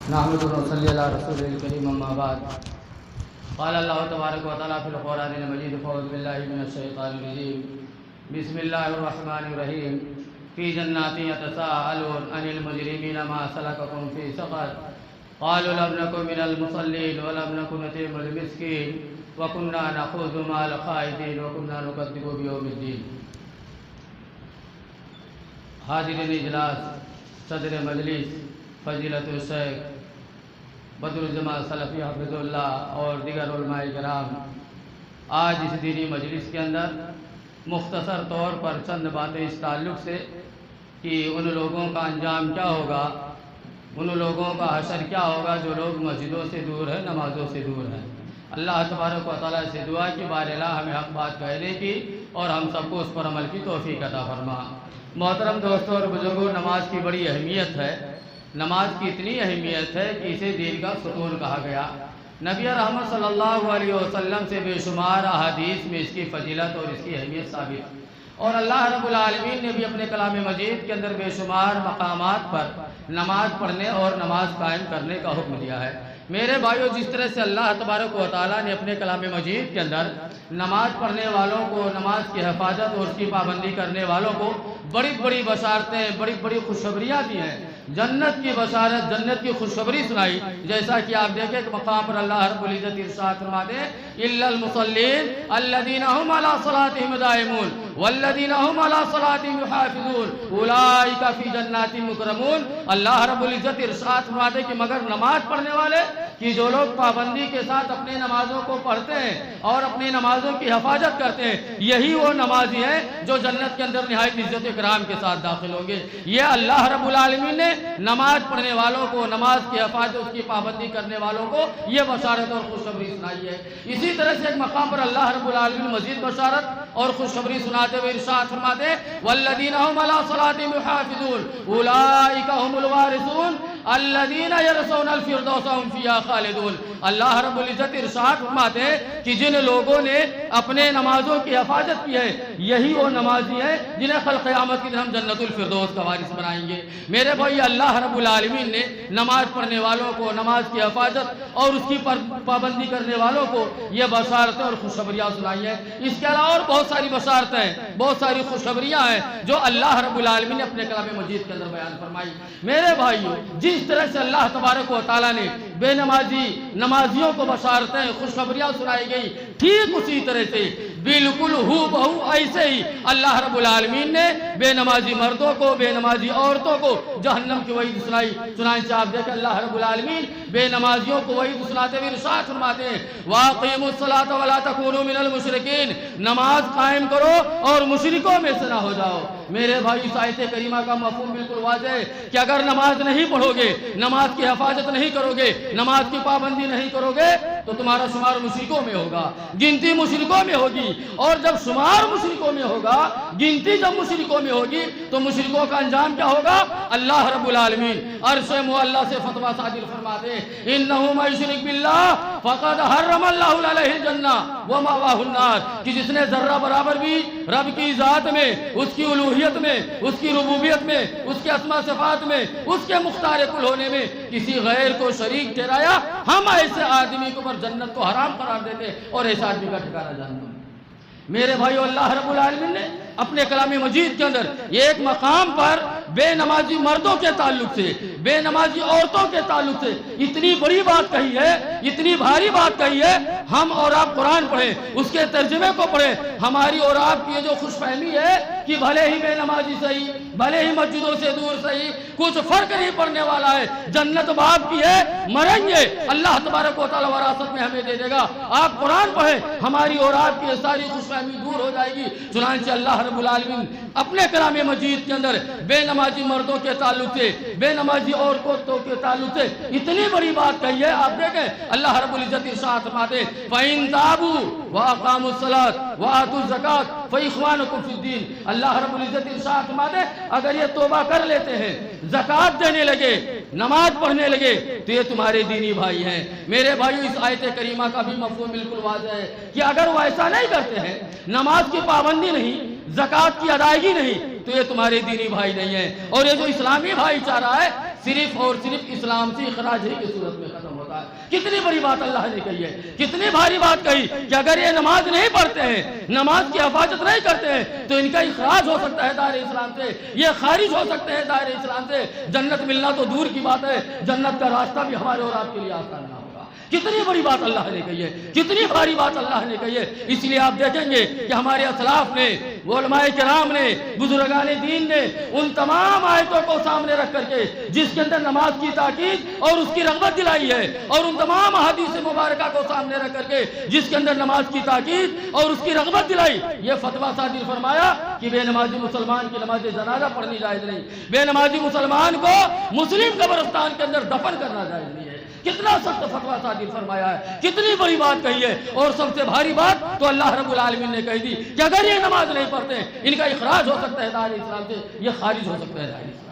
نحمد ونصلی علی رسول الکریم اما بعد قال اللہ تبارک و تعالیٰ فی القرآن المجید فاعوذ باللہ من الشیطان الرجیم بسم اللہ الرحمن الرحیم فی جنات یتساءلون عن المجرمین ما سلککم فی سقر قالوا لم نکن من المصلین ولم نکن نطعم المسکین وکننا نخوض مع الخائضین وکننا نکذب بیوم الدین۔ حاضرین اجلاس، صدر مجلس فضیلت الشیخ بدر الجماع سلفی حفظ اللہ اور دیگر علماء کرام، آج اس دینی مجلس کے اندر مختصر طور پر چند باتیں اس تعلق سے کہ ان لوگوں کا انجام کیا ہوگا، ان لوگوں کا حشر کیا ہوگا جو لوگ مسجدوں سے دور ہیں، نمازوں سے دور ہیں۔ اللہ تبارک و تعالیٰ سے دعا کہ بار الہ ہمیں حق بات کہنے کی اور ہم سب کو اس پر عمل کی توفیق عطا فرما۔ محترم دوستوں اور بزرگوں، نماز کی بڑی اہمیت ہے۔ نماز کی اتنی اہمیت ہے کہ اسے دین کا ستون کہا گیا۔ نبی رحمت صلی اللہ علیہ وسلم سے بے شمار احادیث میں اس کی فضیلت اور اس کی اہمیت ثابت، اور اللہ رب العالمین نے بھی اپنے کلام مجید کے اندر بے شمار مقامات پر نماز پڑھنے اور نماز قائم کرنے کا حکم دیا ہے۔ میرے بھائیو، جس طرح سے اللہ تبارک و تعالیٰ نے اپنے کلام مجید کے اندر نماز پڑھنے والوں کو، نماز کی حفاظت اور اس کی پابندی کرنے والوں کو بڑی بڑی بشارتیں، بڑی بڑی خوشخبریاں دی ہیں، جنت کی بشارت، جنت کی خوشخبری سنائی، جیسا کہ آپ دیکھیں کہ مقام پر اللہ رب العزت ارشاد فرماتے ہیں الا المصلین الذین هم علی صلاتهم دائمون والذین هم علی صلاتهم یحافظون اولئک فی جنات مکرمون۔ اللہ رب العزت ارشاد فرماتے ہیں کہ مگر نماز پڑھنے والے کہ جو لوگ پابندی کے ساتھ اپنے نمازوں کو پڑھتے ہیں اور اپنی نمازوں کی حفاظت کرتے ہیں، یہی وہ نمازی ہیں جو جنت کے اندر نہایت عزت اکرام کے ساتھ داخل ہوں گے۔ یہ اللہ رب العالمین نے نماز پڑھنے والوں کو، نماز کی حفاظت، اس کی پابندی کرنے والوں کو یہ بشارت اور خوشخبری سنائی ہے۔ اسی طرح سے ایک مقام پر اللہ رب العالمین مزید بشارت اور خوشخبری سناتے ہوئے ارشاد فرماتے ہیں والذین هم علی صلاتهم یحافظون اولئک هم الوارثون الذین یرثون الفردوس هم فیہا خالدون۔ اللہ رب العزت ارشاد فرماتے ہیں کہ جن لوگوں نے اپنے نمازوں کی حفاظت کی ہے، یہی وہ نمازی ہیں جنہیں کل قیامت کے دن ہم جنت الفردوس کا وارث بنائیں گے۔ میرے بھائی، اللہ رب العالمین نے نماز پڑھنے والوں کو، نماز کی حفاظت اور اس کی پابندی کرنے والوں کو یہ بشارتیں اور خوشخبریاں سنائی ہیں۔ اس کے علاوہ اور بہت ساری بشارتیں، بہت ساری خوشخبریاں ہیں جو اللہ رب العالمین نے اپنے کلام مجید کے اندر بیان فرمائی۔ میرے بھائیو، جس طرح سے اللہ تبارک و تعالیٰ نے بے نمازیوں کو بشارتیں، خوشخبریاں سنائی گئی، ٹھیک اسی طرح سے بالکل ہو بہو ایسے ہی اللہ رب العالمین نے بے نمازی مردوں کو، بے نمازی عورتوں کو جہنم کی وعید سنائی۔ چنانچہ آپ دیکھیں اللہ رب العالمین بے نمازیوں کو وعید سناتے ہوئے ارشاد فرماتے ہیں وَأَقِيمُوا الصَّلَاةَ وَلَا تَكُونُوا مِنَ الْمُشْرِكِينَ، نماز قائم کرو اور مشرکوں میں سے نہ ہو جاؤ۔ میرے بھائی، اس آیت کریمہ کا مفہوم بالکل واضح ہے کہ اگر نماز نہیں پڑھو گے، نماز کی حفاظت نہیں کرو گے، نماز کی پابندی نہیں کرو گے تو تمہارا شمار مشرکوں میں ہوگا، گنتی مشرکوں میں ہوگی، اور جب شمار مشرکوں میں ہوگا، گنتی جب مشرکوں میں ہوگی تو مشرکوں کا انجام کیا ہوگا؟ اللہ رب العالمین عرش معلیٰ سے فتویٰ صادر فرماتے ہیں اِنَّهُ مَن يُشْرِكْ بِاللَّهِ فَقَدْ حَرَّمَ اللَّهُ عَلَيْهِ الْجَنَّةَ وَمَأْوَاهُ النَّارُ، کہ جس نے ذرہ برابر بھی رب کی ذات میں، اس کی الوہیت میں، اس کی ربوبیت میں، اس کے اسماء صفات میں، اس کے مختار کل ہونے میں کسی غیر کو شریک ٹھہرایا، ہم ایسے آدمی کو پر جنت کو حرام قرار دیتے اور ایسے آدمی کا ٹھکانہ جہنم۔ میرے بھائیو، اللہ رب العالمین نے اپنے کلام مجید کے اندر ایک مقام پر بے نمازی مردوں کے تعلق سے، بے نمازی عورتوں کے تعلق سے اتنی بڑی بات کہی ہے، اتنی بھاری بات کہی ہے۔ ہم اور آپ قرآن پڑھیں، اس کے ترجمے کو پڑھیں، ہماری اور آپ کی جو خوش فہمی ہے کہ بھلے ہی بے نمازی صحیح، بھلے ہی مسجدوں سے دور صحیح، کچھ فرق نہیں پڑنے والا ہے، جنت باپ کی ہے، مریں گے، اللہ تبارک و تعالیٰ وراثت میں ہمیں دے دے گا۔ آپ قرآن پڑھیں، ہماری اور آپ کی ساری خوش فہمی دور ہو جائے گی۔ چنانچہ اللہ رب العالمین اپنے کلام مجید کے اندر بے نمازی مردوں کے تعلق سے، بے نمازی عورتوں کے تعلق سے اتنی بڑی بات کہی ہے۔ آپ دیکھیں اللہ رب العزت ارشاد فرماتے ہیں فَإِن تَابُوا وَأَقَامُوا الصَّلَاةَ وَآتُوا الزَّكَاةَ فَإِخْوَانُكُمْ فِي الدِّينِ۔ اللہ رب العزت ارشاد فرماتے ہیں اگر یہ توبہ کر لیتے ہیں، زکوٰۃ دینے لگے، نماز پڑھنے لگے تو یہ تمہارے دینی بھائی ہیں۔ میرے بھائیو، اس آیت کریمہ کا بھی مفہوم بالکل واضح ہے کہ اگر وہ ایسا نہیں کرتے ہیں، نماز کی پابندی نہیں، زکوٰۃ کی ادائیگی نہیں، تو یہ تمہارے دینی بھائی نہیں ہیں۔ اور یہ جو اسلامی بھائی چارہ ہے، صرف اور صرف اسلام سے اخراج ہی کی صورت میں ختم ہوتا ہے۔ کتنی بڑی بات اللہ نے کہی ہے، کتنی بھاری بات کہی کہ اگر یہ نماز نہیں پڑھتے ہیں، نماز کی حفاظت نہیں کرتے ہیں تو ان کا اخراج ہو سکتا ہے دائرہ اسلام سے، یہ خارج ہو سکتے ہیں دائرہ اسلام سے، جنت ملنا تو دور کی بات ہے، جنت کا راستہ بھی ہمارے اور آپ کے لیے آسان نہ ہوگا۔ کتنی بڑی بات اللہ نے کہی ہے، کتنی بھاری بات اللہ نے کہی ہے۔ اس لیے آپ دیکھیں گے کہ ہمارے اسلاف نے، علماء کرام نے، بزرگان دین نے ان تمام آیتوں کو سامنے رکھ کر کے جس کے اندر نماز کی تاکید اور اس کی رغبت دلائی ہے، اور ان تمام احادیث مبارکہ کو سامنے رکھ کر کے جس کے اندر نماز کی تاکید اور اس کی رغبت دلائی، یہ فتویٰ صادر فرمایا کہ بے نمازی مسلمان کی نماز جنازہ پڑھنی جائز نہیں، بے نمازی مسلمان کو مسلم قبرستان کے اندر دفن کرنا جائز نہیں ہے۔ کتنا سخت فتویٰ صادر فرمایا ہے، کتنی بڑی بات کہی ہے، اور سب سے بھاری بات تو اللہ رب العالمین نے کہی دی کہ اگر یہ نماز نہیں پڑھتے ان کا اخراج ہو سکتا ہے دائرہ اسلام سے، یہ خارج ہو سکتا ہے دائرہ اسلام۔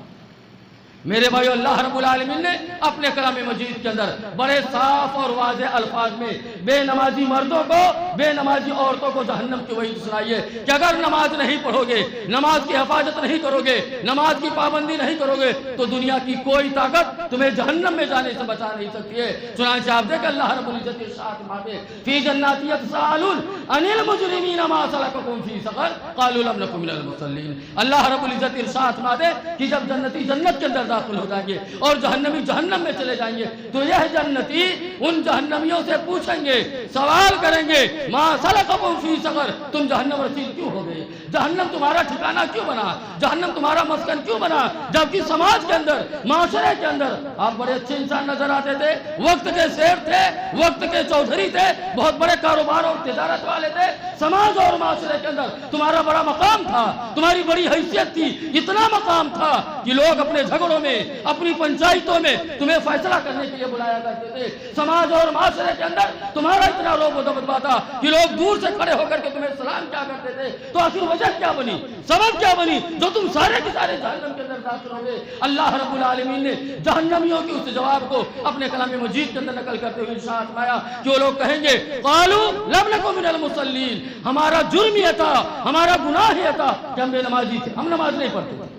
میرے بھائیو، اللہ رب العالمین نے اپنے کلام مجید کے اندر بڑے صاف اور واضح الفاظ میں بے نمازی مردوں کو، بے نمازی عورتوں کو جہنم کی وعید سنائی ہے کہ اگر نماز نہیں پڑھو گے، نماز کی حفاظت نہیں کرو گے، نماز کی پابندی نہیں کرو گے تو دنیا کی کوئی طاقت تمہیں جہنم میں جانے سے بچا نہیں سکتی ہے۔ چنانچہ آپ دیکھیں اللہ رب العزت ارشاد فرماتے فی جنات یتساءلون عن المجرمین ما سلککم فی سقر قالوا لم نکن من المصلین۔ اللہ رب العزت ارشاد فرماتے کہ جب جنتی جنت کے اندر داخل ہو جائیں گے اور جہنمی جہنم میں چلے جائیں گے تو یہ جنتی ان جہنمیوں سے پوچھیں گے، سوال کریں گے ما سلککم فی سقر، تم جہنم رسید کیوں ہو گئے، جہنم تمہارا ٹھکانہ کیوں بنا، جہنم تمہارا مسکن کیوں بنا، جبکہ سماج کے اندر، معاشرے کے اندر آپ بڑے اچھے انسان نظر آتے تھے، وقت کے شیخ تھے، وقت کے چودھری تھے، بہت بڑے کاروبار اور تجارت والے تھے، سماج اور معاشرے کے اندر تمہارا بڑا مقام تھا، تمہاری بڑی حیثیت تھی، اتنا مقام تھا کہ لوگ اپنے جھگڑوں میں، اپنی پنچایتوں میں تمہیں فیصلہ کرنے کے لیے بلایا کرتے تھے، سماج اور معاشرے کے اندر تمہارا اتنا روب و دبدبا تھا کہ لوگ دور سے کھڑے ہو کر کے تمہیں سلام کیا کرتے تھے، تو آخر وجہ کیا بنی، سبب کیا بنی جو تم سارے کے سارے جہنم کے اندر داخل ہو گئے۔ اللہ رب العالمین نے جہنمیوں کی اس جواب کو اپنے کلام مجید کے اندر نقل کرتے ہوئے ارشاد فرمایا کہ وہ لوگ کہیں گے قالوا لم نکن من المصلین، ہمارا جرم یہ تھا، ہمارا گناہ یہ تھا کہ ہم بے نمازی تھے، ہم نماز نہیں پڑھتے تھے۔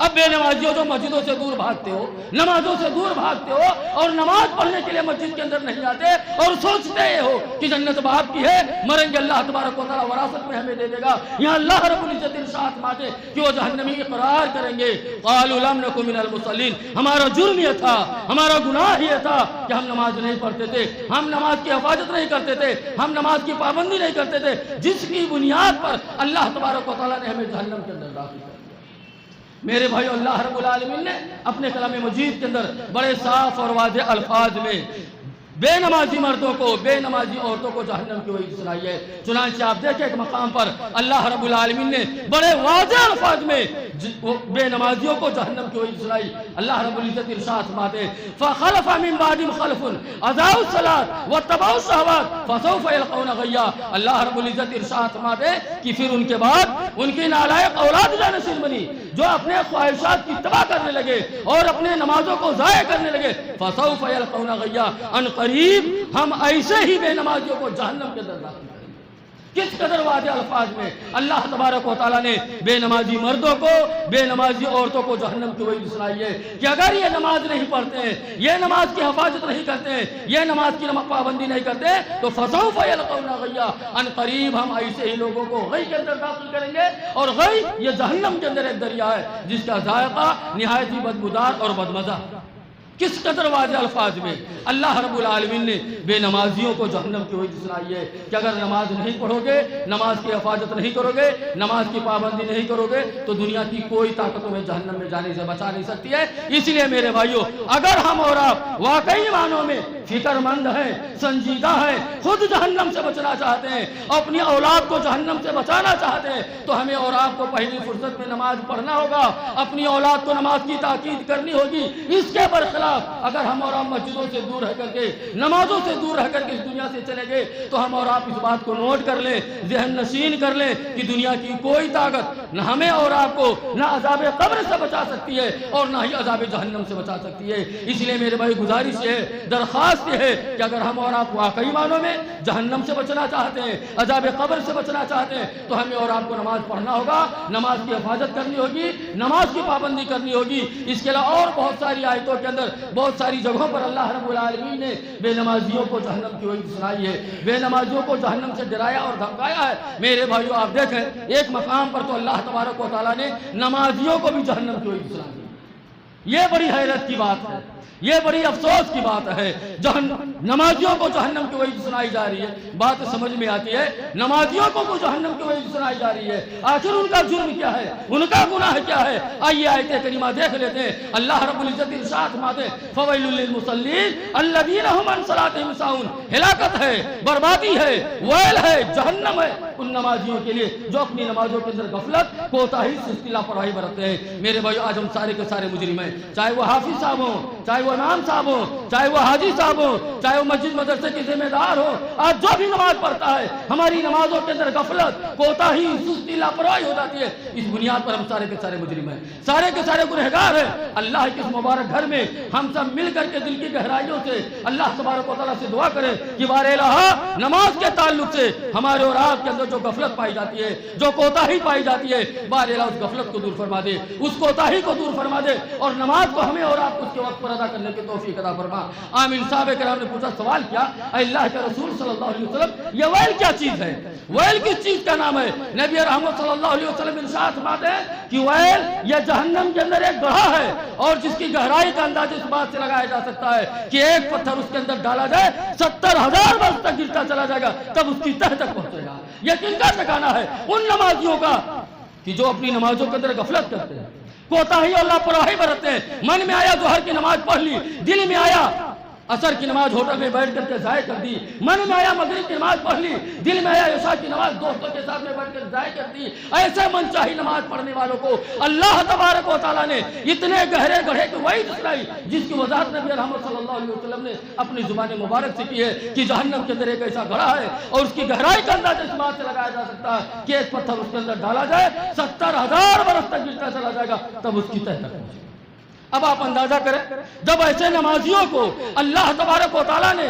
اب بے نمازیوں جو مسجدوں سے دور بھاگتے ہو، نمازوں سے دور بھاگتے ہو اور نماز پڑھنے کے لیے مسجد کے اندر نہیں آتے اور سوچتے ہو کہ جنت باپ کی ہے، مریں گے اللہ تبارک و تعالیٰ وراثت میں ہمیں دے دے گا، یہاں اللہ رب العزت ارشاد فرماتے کہ وہ جہنمی اقرار کریں گے قالوا لم نکن من المصلین، ہمارا جرم یہ تھا، ہمارا گناہ یہ تھا کہ ہم نماز نہیں پڑھتے تھے، ہم نماز کی حفاظت نہیں کرتے تھے، ہم نماز کی پابندی نہیں کرتے تھے، جس کی بنیاد پر اللہ تبارک و تعالیٰ نے ہمیں جہنم کے اندر داخل کر دیا۔ میرے بھائیو، اللہ رب العالمین نے اپنے کلام مجید کے اندر بڑے صاف اور واضح الفاظ میں بے نمازی مردوں کو، بے نمازی عورتوں کو جہنم کی وعید سنائی ہے۔ چنانچہ آپ دیکھیں ایک مقام پر اللہ رب العالمین نے بڑے واضح الفاظ میں بے نمازیوں کو جہنم کی وعید سنائی۔ اللہ رب العزت ارشاد فرماتے فخلف من بعدهم خلف اضاعوا الصلاۃ واتبعوا الشهوات فسوف يلقون غیا۔ اللہ رب العزت ارشاد فرماتے کہ پھر ان کے بعد ان کی نالائق اولاد جانشین بنی جو اپنے خواہشات کی اتباع کرنے لگے اور اپنے نمازوں کو ضائع کرنے لگے، فسوف يلقون غیا، ان قریب ہم ایسے ہی بے نمازیوں کو جہنم کے اندر داخل کریں گے۔ کس قدر واضح الفاظ میں اللہ تبارک و تعالیٰ نے بے نمازی مردوں کو، بے نمازی عورتوں کو جہنم کی وعید سنائی ہے کہ اگر یہ نماز نہیں پڑھتے ہیں، یہ نماز کی حفاظت نہیں کرتے ہیں، یہ نماز کی پابندی نہیں کرتے تو فسوف یلقون غیا، ان قریب ہم ایسے ہی لوگوں کو غی کے اندر داخل کریں گے، اور غی یہ جہنم کے اندر ایک دریا ہے جس کا ذائقہ نہایت ہی بدبودار اور بدمزہ۔ کس قدر واضح الفاظ میں اللہ رب العالمین نے بے نمازیوں کو جہنم کی وعید سنائی ہے کہ اگر نماز نہیں پڑھو گے، نماز کی حفاظت نہیں کرو گے، نماز کی پابندی نہیں کرو گے تو دنیا کی کوئی طاقت تمہیں جہنم میں جانے سے بچا نہیں سکتی ہے۔ اس لیے میرے بھائیوں، اگر ہم اور آپ واقعی معنوں میں فکر مند ہیں، سنجیدہ ہیں، خود جہنم سے بچنا چاہتے ہیں، اپنی اولاد کو جہنم سے بچانا چاہتے ہیں تو ہمیں اور آپ کو پہلی فرصت میں نماز پڑھنا ہوگا، اپنی اولاد کو نماز کی تاکید کرنی ہوگی۔ اس کے برخلاف اگر ہم اور آپ مسجدوں سے دور دور رہ کر کے، نمازوں سے دور رہ کر کے اس دنیا سے چلے گئے تو ہم اور آپ اس بات کو نوٹ کر لیں، ذہن نشین کر لیں کہ دنیا کی کوئی طاقت نہ ہمیں اور آپ کو نہ عذاب قبر سے بچا سکتی ہے اور نہ ہی عذاب جہنم سے بچا سکتی ہے۔ اس لیے میرے بھائی گزارش ہے، درخواست یہ ہے کہ اگر ہم اور آپ واقعی معنوں میں جہنم سے بچنا چاہتے ہیں، عذاب قبر سے بچنا چاہتے ہیں، تو ہمیں اور آپ کو نماز پڑھنا ہوگا، نماز کی حفاظت کرنی ہوگی، نماز کی پابندی کرنی ہوگی۔ اس کے علاوہ اور بہت ساری آیتوں کے اندر بہت ساری جگہوں پر اللہ رب العالمین نے بے نمازیوں کو جہنم کی وعید سنائی ہے، بے نمازیوں کو جہنم سے ڈرایا اور دھمکایا ہے۔ میرے بھائیو آپ دیکھیں، ایک مقام پر تو اللہ تبارک و تعالیٰ نے نمازیوں کو بھی جہنم کی وعید سنائی ہے۔ یہ بڑی حیرت کی بات ہے، یہ بڑی افسوس کی بات ہے، نمازیوں کو جہنم کی وعید سنائی جا رہی ہے۔ بات سمجھ میں آتی ہے، نمازیوں کو جہنم کی وعید سنائی جا رہی ہے، آخر ان کا جرم کیا ہے، ان کا گناہ کیا ہے؟ آئیے آیت کریمہ دیکھ لیتے ہیں۔ اللہ رب العزت ارشاد فرماتے ہیں فَوَيْلٌ لِّلْمُصَلِّينَ الَّذِينَ هُمْ عَنْ صَلَاتِهِمْ سَاهُونَ۔ ہلاکت ہے، بربادی ہے، ویل ہے، جہنم ہے ان نمازیوں کے لیے جو اپنی نمازوں کے اندر غفلت، کوتاہی، سستی، لاپرواہی برتتے ہیں۔ میرے بھائیو آج ہم سارے کے سارے مجرم ہیں، چاہے وہ حافظ صاحب ہوں، چاہے وہ امام صاحب ہوں، چاہے وہ حاجی صاحب ہوں، چاہے وہ مسجد مدرسے کے ذمہ دار ہو، آج جو بھی نماز پڑھتا ہے ہماری نمازوں کے اندر غفلت، کوتاہی، سستی، لاپرواہی ہو جاتی ہے، اس بنیاد پر ہم سارے کے سارے مجرم ہیں، سارے کے سارے گنہگار ہیں۔ اللہ کے اس مبارک گھر میں ہم سب مل کر کے دل کی گہرائیوں سے اللہ تبارک و تعالیٰ سے دعا کریں کہ بار الہ نماز کے تعلق سے ہمارے اور آپ کے اندر جو غفلت پائی جاتی ہے، جو کوتاہی پائی جاتی ہے، بار الہ اس غفلت کو دور فرما دے، اس کوتاہی کو دور فرما دے اور نماز کو ہمیں اور آپ کو اس کے وقت پر ادا کرنے کی توفیق عطا فرما۔ آمین۔ صحابہ کرام نے پوچھا، سوال کیا، اے اللہ کے رسول صلی اللہ علیہ وسلم، یہ ویل کیا چیز ہے؟ ویل کس چیز کا نام ہے؟ نبی رحمت صلی اللہ علیہ وسلم ارشاد فرماتے ہیں کہ ویل یہ جہنم کے اندر ایک گڑھا ہے اور جس کی گہرائی کا اندازہ اس بات سے لگایا جا سکتا ہے کہ ایک پتھر اس کے اندر ڈالا جائے 70,000 برس تک گرتا چلا جائے گا تب اس کی تہ تک پہنچے گا۔ یہ کن کا ٹھکانہ ہے؟ ان نمازیوں کا کہ جو اپنی نمازوں کے اندر غفلت کرتے ہیں، کوتاہی اور لاپرواہی برتتے ہیں۔ من میں آیا ظہر کی نماز پڑھ لی، دل میں آیا عصر کی نماز ہوٹل میں بیٹھ کر کے ضائع کر دی، من میں آیا مغرب کی نماز پڑھ لی، دل میں آیا عشاء کی نماز دوستوں کے ساتھ میں بیٹھ کر ضائع کر دی۔ ایسے من چاہی نماز پڑھنے والوں کو اللہ تبارک و تعالیٰ نے اتنے گہرے گڑھے کی وعید سنائی جس کی وضاحت نبی رحمت صلی اللہ علیہ وسلم نے اپنی زبان مبارک سے کی ہے کہ جہنم کے اندر ایک ایسا گڑھا ہے اور اس کی گہرائی کا اندازہ اس بات سے لگایا جا سکتا ہے کہ ایک پتھر اس کے اندر ڈالا جائے 70,000 برس تک گرتا چلا جائے گا تب اس کی تہ تک پہنچے گا۔ اب آپ اندازہ کریں، جب ایسے نمازیوں کو اللہ تبارک و تعالیٰ نے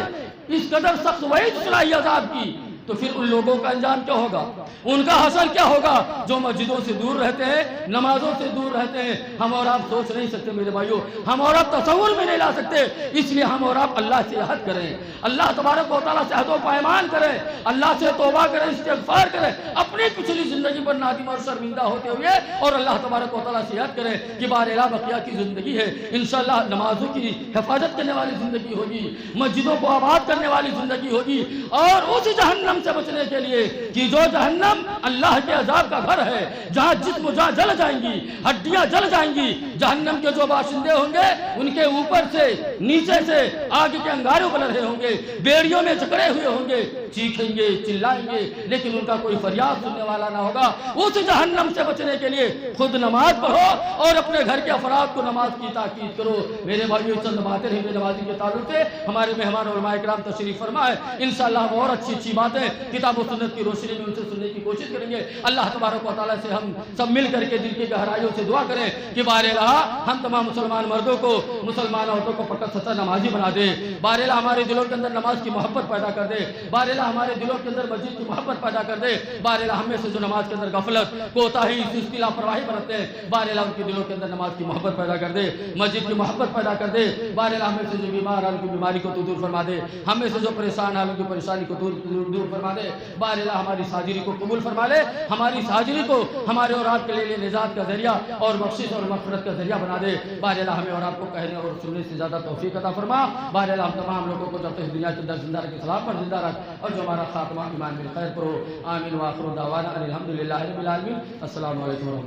اس قدر سخت وعید سنائی عذاب کی تو پھر ان لوگوں کا انجام کیا ہوگا، ان کا حشر کیا ہوگا جو مسجدوں سے دور رہتے ہیں، نمازوں سے دور رہتے ہیں۔ ہم اور آپ سوچ نہیں سکتے میرے بھائیوں، ہم اور آپ تصور میں نہیں لا سکتے، اس لیے ہم اور آپ اللہ سے عہد کریں، اللہ تبارک و تعالیٰ سے عہد و پیمان کریں، اللہ سے توبہ کریں، استغفار کریں، اپنی پچھلی زندگی پر نادم اور شرمندہ ہوتے ہوئے اور اللہ تبارک و تعالیٰ سے عہد کریں کہ بار الہ بقیہ کی زندگی ہے، انشاءاللہ نمازوں کی حفاظت کرنے والی زندگی ہوگی، مسجدوں کو آباد کرنے والی زندگی ہوگی اور اس جہنم سے بچنے کے لیے کہ جو جہنم اللہ کے عذاب کا گھر ہے، جہاں جسم جہاں جل جائیں گی، ہڈیاں جل جائیں گی، جہنم کے جو باشندے ہوں گے ان کے اوپر سے نیچے سے آگ کے انگارے ابل رہے ہوں گے، بیڑیوں میں جکڑے ہوئے ہوں گے، چیخیں گے، چلائیں گے، لیکن ان کا کوئی فریاد سننے والا نہ ہوگا۔ اس جہنم سے بچنے کے لیے خود نماز پڑھو اور اپنے گھر کے افراد کو نماز کی تاکید کرو۔ میرے بھائیو چند باتیں ہیں نمازی کے تعلق سے، ہمارے مہمان علماء کرام تشریف فرما ہے، انشاءاللہ ہم اور اچھی باتیں کتاب و سنت کی روشنی میں ان سے سننے کی کوشش کریں گے۔ اللہ تبارک و تعالیٰ سے ہم سب مل کر کے دل کی گہرائیوں سے دعا کریں کہ بار الہ ہم تمام مسلمان مردوں کو، مسلمان عورتوں کو پکا سچا نمازی بنا دے، بار الہ ہمارے دلوں کے اندر نماز کی محبت پیدا کر دے، بار الہ ہمارے دلوں کے اندر مسجد کی محبت پیدا کر دے، بار الہ ہم میں سے جو نماز کے اندر غفلت، کوتاہی، سستی، لاپرواہی برتتے ہیں، بار الہ ان کے دلوں کے اندر نماز کی محبت پیدا کر دے، مسجد کی محبت پیدا کر دے، بار الہ ہم میں سے جو بیمار ہیں ان کی بیماری کو تو دور فرما دے، ہم میں سے جو پریشان ہیں ان کی پریشانی کو دور فرما دے، بار الہ ہماری حاضری کو قبول فرما لے، ہماری حاضری کو ہمارے اور آپ کے لیے نجات کا ذریعہ اور بخشش اور مغفرت کا ذریعہ بنا دے، بار الہ ہمیں اور آپ کو کہنے اور سننے سے زیادہ توفیق عطا فرما، بار الہ ہم تمام لوگوں کو جب تک دنیا کے اندر زندہ رکھ اسلام پر زندہ رکھ اور جو ہمارا خاتمہ ایمان بالخیر پر ہو۔ آمین وآخر دعوانا الحمدللہ رب العالمین۔ السلام علیکم۔